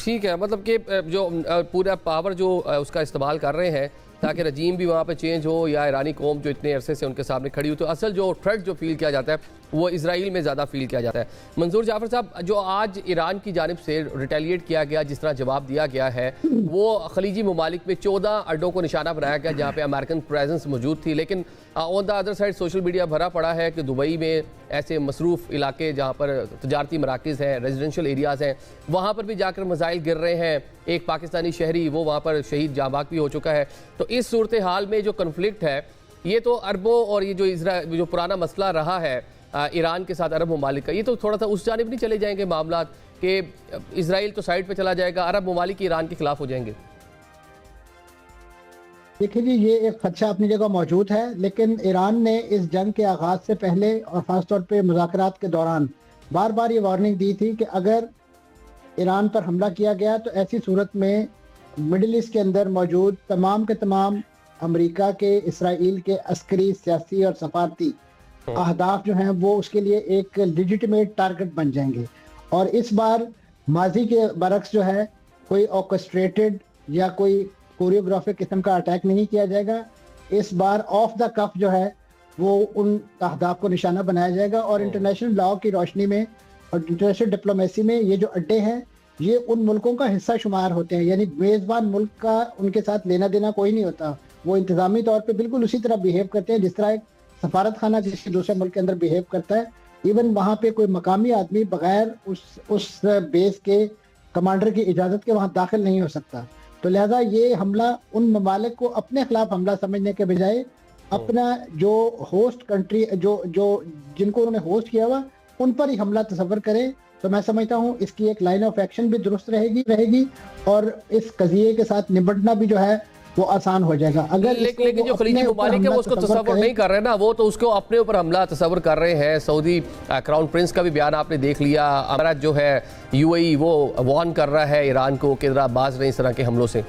ठीक है, मतलब कि जो पूरा पावर जो उसका इस्तेमाल कर रहे हैं ताकि रजीम भी वहाँ पे चेंज हो या ईरानी कौम जो इतने अरसे से उनके सामने खड़ी हो, तो असल जो थ्रेट जो फील किया जाता है वो इसराइल में ज़्यादा फील किया जाता है। मंजूर जाफर साहब, जो आज ईरान की जानिब से रिटेलिएट किया गया, जिस तरह जवाब दिया गया है, वो खलीजी ममालिक में 14 अड्डों को निशाना बनाया गया जहाँ पे अमेरिकन प्रेजेंस मौजूद थी। लेकिन on the other side social media भरा पड़ा है कि दुबई में ऐसे मसरूफ़ इलाके जहाँ पर तजारती मराकज़ हैं, रेजिडेंशल एरियाज़ हैं, वहाँ पर भी जाकर मिसाइल गिर रहे हैं। एक पाकिस्तानी शहरी वो वहाँ पर शहीद जांबाग भी हो चुका है। तो इस सूरत हाल में जो कन्फ्लिक्ट है ये तो अरबों, और ये जो पुराना मसला रहा है ईरान के साथ अरब ममालिक का, ये तो थोड़ा सा उस जानिब नहीं चले जाएंगे मामला कि इसराइल तो साइड पे चला जाएगा, अरब ममालिक ईरान के खिलाफ हो जाएंगे? देखिए जी, ये एक खदशा अपनी जगह मौजूद है, लेकिन ईरान ने इस जंग के आगाज से पहले और ख़ासतौर पे मुज़ाकरात के दौरान बार बार ये वार्निंग दी थी कि अगर ईरान पर हमला किया गया तो ऐसी सूरत में मिडिल ईस्ट के अंदर मौजूद तमाम के तमाम अमेरिका के, इसराइल के अस्करी, सियासी और सफारती अहदाफ जो हैं वो उसके लिए एक लेजिटिमेट टारगेट बन जाएंगे। और इस बार माजी के बरक्स जो है कोई ऑर्केस्ट्रेटेड या कोई कोरियोग्राफिक किस्म का अटैक नहीं किया जाएगा। इस बार ऑफ द कफ जो है वो उन अहदाफ को निशाना बनाया जाएगा। और इंटरनेशनल लॉ की रोशनी में और इंटरनेशनल डिप्लोमेसी में ये जो अड्डे हैं ये उन मुल्कों का हिस्सा शुमार होते हैं, यानी मेज़बान मुल्क का उनके साथ लेना देना कोई नहीं होता। वो इंतजामी तौर पे बिल्कुल उसी तरह बिहेव करते हैं जिस तरह एक सफारत खाना किसी दूसरे मुल्क के अंदर बिहेव करता है। इवन वहाँ पे कोई मकामी आदमी बगैर उस बेस के कमांडर की इजाज़त के वहाँ दाखिल नहीं हो सकता। तो लिहाजा ये हमला उन ममालिक को अपने खिलाफ हमला समझने के बजाय अपना जो होस्ट कंट्री जिनको उन्होंने होस्ट किया हुआ उन पर ही हमला तस्वर करें। तो मैं समझता हूँ इसकी एक लाइन ऑफ एक्शन भी दुरुस्त रहेगी और इस कजिए के साथ निपटना भी जो है वो आसान हो जाएगा। अगर लेकिन जो खलीजी ममालिक है वो उसको तस्वर नहीं कर रहे ना, वो तो उसको अपने ऊपर हमला तस्वर कर रहे हैं। सऊदी क्राउन प्रिंस का भी बयान आपने देख लिया। अमारात जो है यूएई वो वार्न कर रहा है ईरान को कि जरा बाज रहे इस तरह के हमलों से।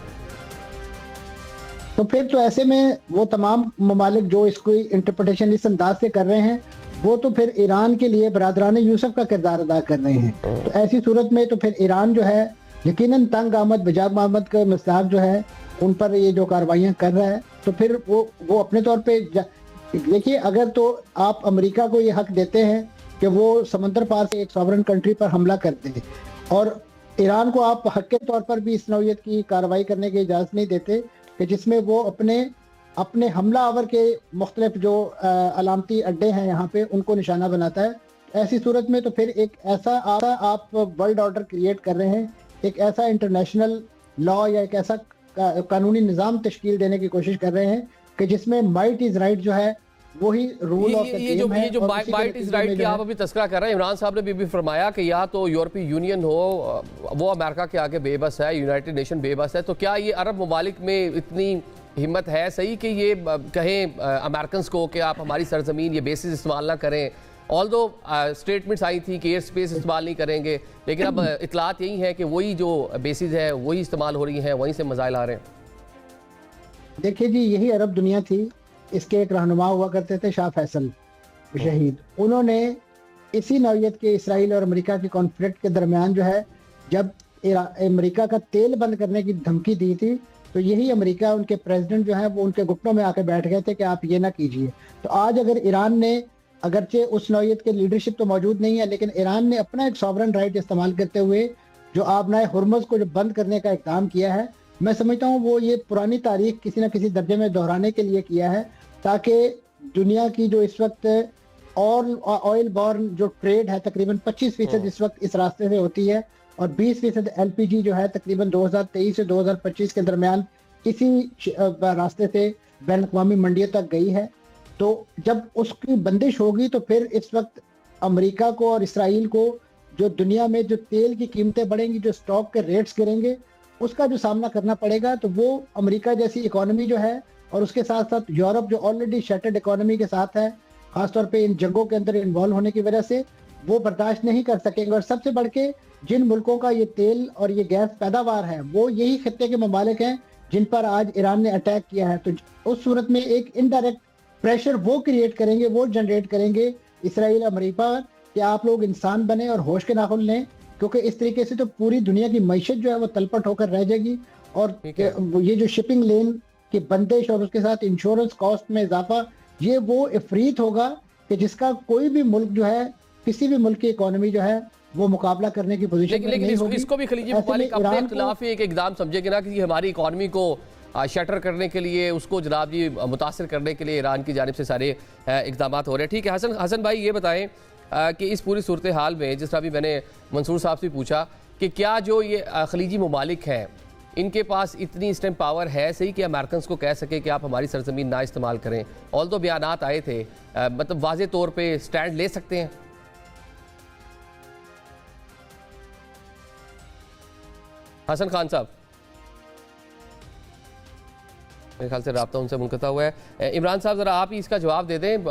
तो फिर तो ऐसे में वो तमाम ममालिक जो इसको इंटरप्रिटेशन इस अंदाज से कर रहे हैं वो तो फिर ईरान के लिए बरादरान यूसुफ का किरदार अदा कर रहे हैं। तो ऐसी सूरत में तो फिर ईरान जो है यकीनन तंग आमद बिजाब आमद का मिसाल जो है उन पर ये जो कार्रवाइयाँ कर रहा है, तो फिर वो अपने तौर पे देखिए, अगर तो आप अमेरिका को ये हक देते हैं कि वो समंदर पार से एक सॉवरन कंट्री पर हमला कर दे और ईरान को आप हक के तौर पर भी इस नौयत की कार्रवाई करने की इजाज़त नहीं देते कि जिसमें वो अपने हमला आवर के मुख्तलिफ जो अलामती अड्डे हैं यहाँ पे उनको निशाना बनाता है। ऐसी सूरत में तो फिर एक ऐसा आप वर्ल्ड ऑर्डर क्रिएट कर रहे हैं, एक ऐसा इंटरनेशनल लॉ या एक ऐसा कानूनी निज़ाम तश्कील देने की कोशिश कर रहे हैं कि जिसमें माइट इज राइट जो है वही रूल ऑफ द गेम है। ये जो माइट इज राइट की आप अभी तस्करा कर रहे हैं, इमरान साहब ने भी फरमाया कि या तो यूरोपीय यूनियन हो वो अमेरिका के आगे बेबस है, यूनाइटेड नेशन बेबस है। तो क्या ये अरब ममालिक में इतनी हिम्मत है सही कि ये कहें अमेरिकन को कि आप हमारी सरजमीन ये बेसिस इस्तेमाल ना करें? ऑल्दो स्टेटमेंट्स आई थी कि एयर स्पेस इस्तेमाल नहीं करेंगे, लेकिन अब इतलात यही है कि वही जो बेसिस है वही इस्तेमाल हो रही हैं, वहीं से मिसाइल आ रहे हैं। देखिए जी, यही अरब दुनिया थी। इसके एक रहनुमा हुआ करते थे शाह फैसल शहीद। उन्होंने इसी नौयत के इसराइल और अमेरिका के कॉन्फ्लिक्ट के दरमियान जो है जब अमेरिका का तेल बंद करने की धमकी दी थी तो यही अमेरिका उनके प्रेसिडेंट जो है वो उनके घुटनों में आके बैठ गए थे कि आप ये ना कीजिए। तो आज अगर ईरान ने, अगरचे उस नौयत के लीडरशिप तो मौजूद नहीं है, लेकिन ईरान ने अपना एक सॉवरन राइट इस्तेमाल करते हुए जो आबनाए हुर्मुज़ को जो बंद करने का इक़दाम किया है, मैं समझता हूँ वो ये पुरानी तारीख किसी न किसी दर्जे में दोहराने के लिए किया है ताकि दुनिया की जो इस वक्त ऑयल बॉर्न जो ट्रेड है तकरीबन 25% इस वक्त इस रास्ते से होती है और 20% LPG जो है तकरीबन 2023 से 2025 के दरमियान इसी रास्ते से बैन अवी मंडियों तक गई है। तो जब उसकी बंदिश होगी तो फिर इस वक्त अमेरिका को और इसराइल को जो दुनिया में जो तेल की कीमतें बढ़ेंगी, जो स्टॉक के रेट्स गिरेंगे, उसका जो सामना करना पड़ेगा। तो वो अमेरिका जैसी इकोनॉमी जो है और उसके साथ साथ यूरोप जो ऑलरेडी शटर्ड इकोनॉमी के साथ है, खासतौर पे इन जंगों के अंदर इन्वॉल्व होने की वजह से वो बर्दाश्त नहीं कर सकेंगे। और सबसे बढ़ के जिन मुल्कों का ये तेल और ये गैस पैदावार है वो यही खित्ते के ममालिक हैं जिन पर आज ईरान ने अटैक किया है। तो उस सूरत में एक इनडायरेक्ट प्रेशर वो क्रिएट करेंगे, वो जनरेट करेंगे इसराइल अमेरिका कि आप लोग इंसान बने और होश के नाखुन लें क्योंकि इस तरीके से तो पूरी दुनिया की मईशत जो है वो तलपट होकर रह जाएगी। और ठीक है। ये जो शिपिंग लेन की बंदिश और उसके साथ इंश्योरेंस कॉस्ट में इजाफा, ये वो इफरीत होगा कि जिसका कोई भी मुल्क जो है, किसी भी मुल्क की इकोनॉमी जो है वो मुकाबला करने की पोजीशन लेकिन में नहीं होगी। इसको भी खलीजी ऐसे में ममालिक अपने ईरान को खिलाफ ही एक इकदाम समझेंगे ना कि हमारी इकॉनमी को शटर करने के लिए, उसको जनाब जी मुतासर करने के लिए ईरान की जानिब से सारे इकदाम हो रहे हैं। ठीक है हसन भाई, ये बताएं कि इस पूरी सूरत हाल में, जिस तरह अभी मैंने मंसूर साहब से पूछा कि क्या जो ये खलीजी ममालिक हैं इनके पास इतनी इस टाइम पावर है सही कि अमेरिकन को कह सके कि आप हमारी सरजमीन ना इस्तेमाल करें? ऑल दो बयानात आए थे, मतलब वाज़े तौर पे स्टैंड ले सकते हैं? हसन खान साहब, मेरे ख्याल से रब्ता उनसे मुनक़ता हुआ है। इमरान साहब, ज़रा आप ही इसका जवाब दे दें,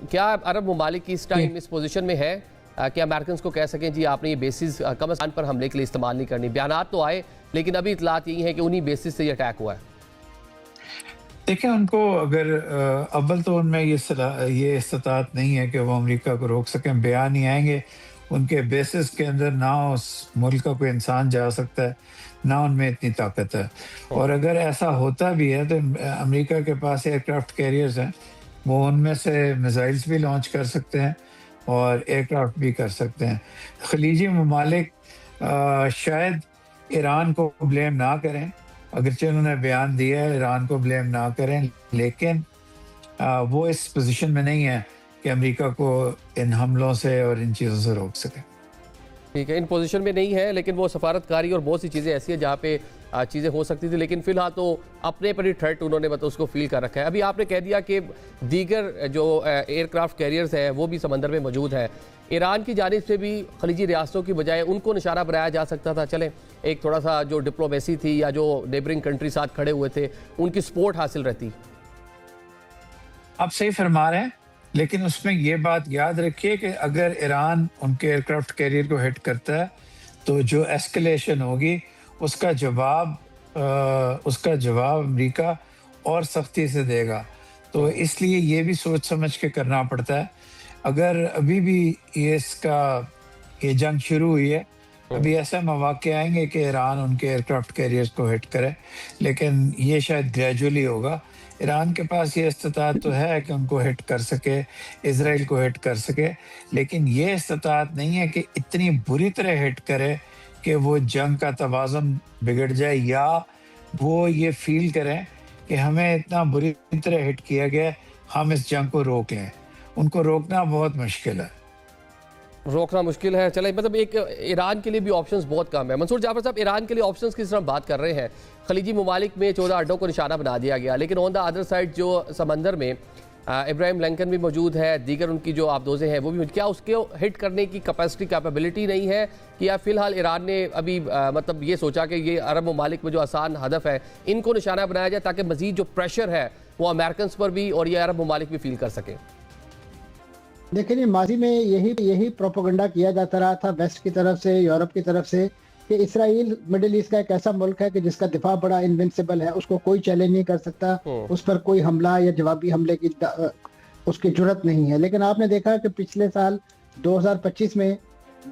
क्या अरब ममालिक की इस टाइम इस पोजीशन में है कि अमेरिकन को कह सकें जी आपने ये बेसिस कम अज़ कम पर हमले के लिए इस्तेमाल नहीं करनी? बयानात तो आए, लेकिन अभी इतलात यही है कि उन्हीं बेसिस से ये अटैक हुआ है। देखिए, उनको अगर अव्वल तो उनमें ये इस्तात नहीं है कि वो अमेरिका को रोक सकें। बयान ही आएंगे, उनके बेसिस के अंदर ना उस मुल्क का कोई इंसान जा सकता है, ना उनमें इतनी ताकत है। और अगर ऐसा होता भी है तो अमेरिका के पास एयरक्राफ्ट कैरियर्स हैं, वो उनमें से मिसाइल्स भी लॉन्च कर सकते हैं और एयरक्राफ्ट भी कर सकते हैं। खलीजी ममालिक शायद ईरान को ब्लेम ना करें, अगरचे उन्होंने बयान दिया है ईरान को ब्लेम ना करें, लेकिन वो इस पोजीशन में नहीं है कि अमेरिका को इन हमलों से और इन चीज़ों से रोक सके। ठीक है, इन पोजीशन में नहीं है, लेकिन वो सफारतकारी और बहुत सी चीज़ें ऐसी हैं जहाँ पे चीज़ें हो सकती थी, लेकिन फिलहाल तो अपने पर ही थ्रेट उन्होंने मतलब उसको फील कर रखा है। अभी आपने कह दिया कि दीगर जो एयरक्राफ्ट कैरियर्स हैं वो भी समंदर में मौजूद हैं। ईरान की जानिब से भी खलीजी रियासतों की बजाय उनको निशाना बनाया जा सकता था। चलें, एक थोड़ा सा जो डिप्लोमेसी थी या जो नेबरिंग कंट्री साथ खड़े हुए थे उनकी सपोर्ट हासिल रहती। आप सही फरमा रहे हैं, लेकिन उसमें ये बात याद रखिए कि अगर ईरान उनके एयरक्राफ्ट कैरियर को हिट करता है तो जो एस्केलेशन होगी उसका जवाब अमेरिका और सख्ती से देगा। तो इसलिए ये भी सोच समझ के करना पड़ता है। अगर अभी भी ये जंग शुरू हुई है, अभी ऐसे मौके आएंगे कि ईरान उनके एयरक्राफ्ट कैरियर्स को हिट करे, लेकिन ये शायद ग्रेजुअली होगा। ईरान के पास ये इस्तात तो है कि उनको हिट कर सके, इजराइल को हिट कर सके, लेकिन ये इस्तात नहीं है कि इतनी बुरी तरह हिट करे कि वो जंग का तवाज़ुन बिगड़ जाए, या वो ये फील करें कि हमें इतना बुरी तरह हिट किया गया, हम इस जंग को रोक लें। उनको रोकना बहुत मुश्किल है। रोकना मुश्किल है। चले, मतलब एक ईरान के लिए भी ऑप्शंस बहुत कम है। मंसूर जाफर साहब, ईरान के लिए ऑप्शंस की तरफ बात कर रहे हैं। खलीजी ममालिक में 14 अड्डों को निशाना बना दिया गया, लेकिन ऑन द अदर साइड जो समंदर में इब्राहिम लिंकन भी मौजूद है, दीगर उनकी जो आबदोज़ें हैं वो भी, क्या उसके हिट करने की कैपेबिलिटी नहीं है कि या फिलहाल ईरान ने अभी मतलब ये सोचा कि ये अरब ममालिक में जो आसान हदफ है इनको निशाना बनाया जाए ताकि मजीद जो प्रेशर है वो अमेरिकन पर भी और ये अरब ममालिक भी फील कर सकें? देखिए जी, माजी में यही प्रोपोगंडा किया जाता रहा था वेस्ट की तरफ से, यूरोप की तरफ से, कि इसराइल मिडिल ईस्ट का एक ऐसा मुल्क है कि जिसका दिफा बड़ा इनविंसिबल है, उसको कोई चैलेंज नहीं कर सकता, उस पर कोई हमला या जवाबी हमले की उसकी जरूरत नहीं है। लेकिन आपने देखा कि पिछले साल 2025 में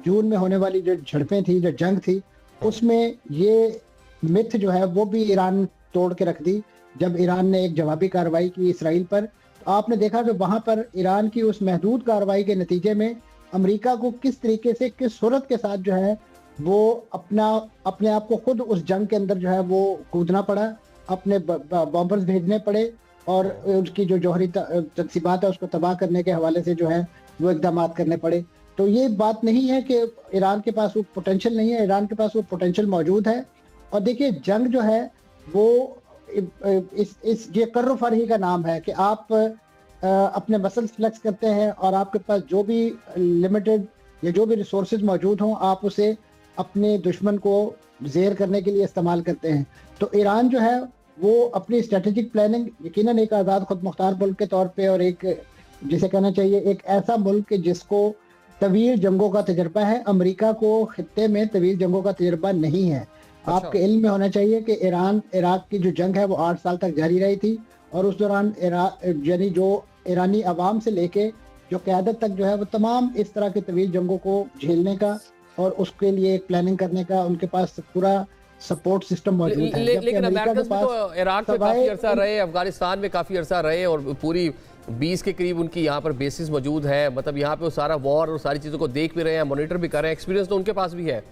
जून में होने वाली जो झड़पें थी, जो जंग थी, उसमें ये मिथ जो है वो भी ईरान तोड़ के रख दी। जब ईरान ने एक जवाबी कार्रवाई की इसराइल पर, तो आपने देखा कि वहां पर ईरान की उस महदूद कार्रवाई के नतीजे में अमेरिका को किस तरीके से, किस सूरत के साथ जो है वो अपने आप को खुद उस जंग के अंदर जो है वो कूदना पड़ा, अपने बॉम्बर्स भेजने पड़े और उसकी जो जौहरी तनसीबात है उसको तबाह करने के हवाले से जो है वो इकदाम करने पड़े। तो ये बात नहीं है कि ईरान के पास वो पोटेंशियल नहीं है, ईरान के पास वो पोटेंशियल मौजूद है। और देखिए, जंग जो है वो ये कर्र फरही का नाम है कि आप अपने मसल्स फ्लेक्स करते हैं और आपके पास जो भी लिमिटेड या जो भी रिसोर्सेज मौजूद हों, आप उसे अपने दुश्मन को ज़ेर करने के लिए इस्तेमाल करते हैं। तो ईरान जो है वो अपनी स्ट्रेटेजिक प्लानिंग यकीनन एक आज़ाद खुद मुख्तार मुल्क के तौर पे, और एक जिसे कहना चाहिए एक ऐसा मुल्क जिसको तवील जंगों का तजर्बा है। अमेरिका को खित्ते में तवील जंगों का तजर्बा नहीं है। आपके इल्म में होना चाहिए कि इराक की जो जंग है वो 8 साल तक जारी रही थी, और उस दौरान यानी जो ईरानी अवाम से लेके जो क़यादत तक जो है वो तमाम इस तरह की तवील जंगों को झेलने का और उसके लिए प्लानिंग करने का उनके पास पूरा सपोर्ट सिस्टम मौजूद है। जबकि लेकिन अमेरिका के अमेरिकन भी पास तो इराक में काफी अरसा रहे, अफगानिस्तान में काफी अरसा रहे और पूरी 20 के करीब उनकी यहाँ पर बेसिस मौजूद है। मतलब यहाँ पे वो सारा वॉर और सारी चीजों को देख भी रहे हैं, मॉनिटर भी कर रहे हैं, एक्सपीरियंस तो उनके पास भी है।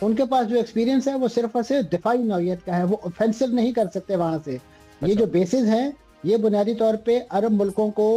उनके पास जो एक्सपीरियंस है वो सिर्फ और सिर्फ दिफाई नौयत का है, वो ऑफेंसिव नहीं कर सकते वहां से। ये जो बेसिस हैं ये बुनियादी तौर पे अरब मुल्कों को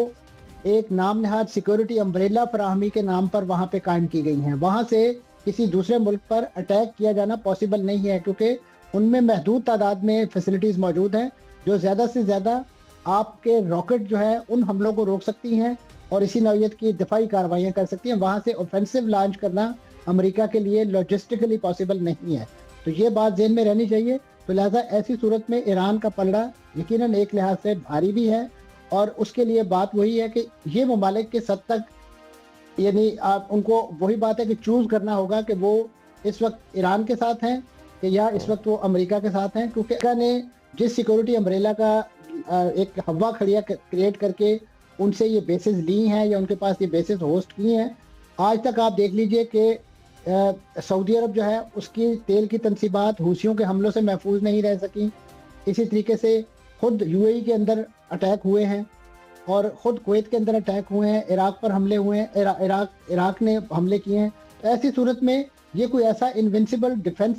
एक नाम नहाद सिक्योरिटी अम्ब्रेला फराहमी के नाम पर वहां पे कायम की गई हैं। वहां से किसी दूसरे मुल्क पर अटैक किया जाना पॉसिबल नहीं है, क्योंकि उनमें महदूद तादाद में फैसिलिटीज मौजूद हैं जो ज्यादा से ज्यादा आपके रॉकेट जो है उन हमलों को रोक सकती हैं और इसी नौयत की दिफाई कार्रवाइयाँ कर सकती हैं। वहां से ऑफेंसिव लॉन्च करना अमेरिका के लिए लॉजिस्टिकली पॉसिबल नहीं है, तो ये बात ज़हन में रहनी चाहिए। तो लिहाजा ऐसी सूरत में ईरान का पलड़ा यकीनन एक लिहाज से भारी भी है, और उसके लिए बात वही है कि ये ममालिक किस हद तक, यानी आप उनको वही बात है कि चूज करना होगा कि वो इस वक्त ईरान के साथ हैं कि या इस वक्त वो अमेरिका के साथ हैं। क्योंकि अमेरिका ने जिस सिक्योरिटी अम्ब्रेला का एक हवा खड़िया क्रिएट करके उनसे ये बेसिस ली हैं या उनके पास ये बेसिस होस्ट की हैं, आज तक आप देख लीजिए कि सऊदी अरब जो है उसकी तेल की तनसीबात हूसियों के हमलों से महफूज नहीं रह सकी। इसी तरीके से खुद यूएई के अंदर अटैक हुए हैं और ख़ुद कुवैत के अंदर अटैक हुए हैं, इराक पर हमले हुए हैं, इराक ने हमले किए हैं। तो ऐसी सूरत में ये कोई ऐसा इनविंसिबल डिफेंस